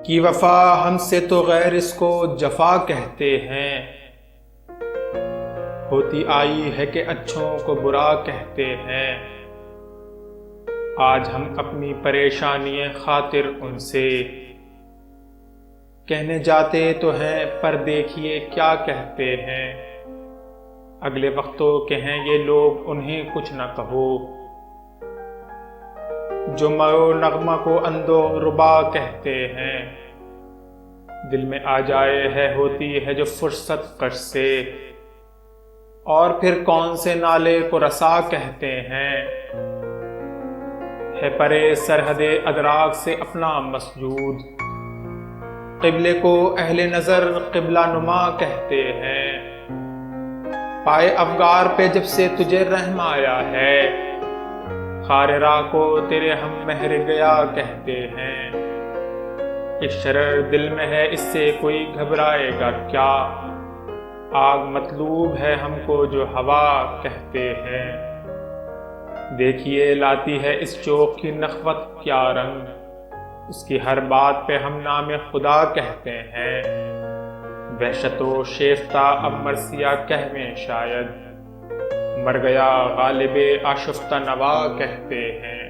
کی وفا ہم سے تو غیر اس کو جفا کہتے ہیں، ہوتی آئی ہے کہ اچھوں کو برا کہتے ہیں۔ آج ہم اپنی پریشانی خاطر ان سے کہنے جاتے تو ہیں، پر دیکھیے کیا کہتے ہیں۔ اگلے وقتوں کے ہیں یہ لوگ، انہیں کچھ نہ کہو، جو مرو نغمہ کو اندو ربا کہتے ہیں۔ دل میں آ جائے ہے ہوتی ہے جو فرصت کش سے، اور پھر کون سے نالے کو رسا کہتے ہیں۔ ہے پرے سرحد ادراک سے اپنا مسجود، قبلے کو اہل نظر قبلہ نما کہتے ہیں۔ پائے افگار پہ جب سے تجھے رحم آیا ہے، خار راہ کو تیرے ہم مہر گیا کہتے ہیں۔ ایک شرر دل میں ہے، اس سے کوئی گھبرائے گا کیا، آگ مطلوب ہے ہم کو جو ہوا کہتے ہیں۔ دیکھیے لاتی ہے اس چوک کی نخوت کیا رنگ، اس کی ہر بات پہ ہم نام خدا کہتے ہیں۔ وحشت و شیفتہ اب مرثیہ کہہ میں شاید، مر گیا غالب آشفتہ نوا کہتے ہیں۔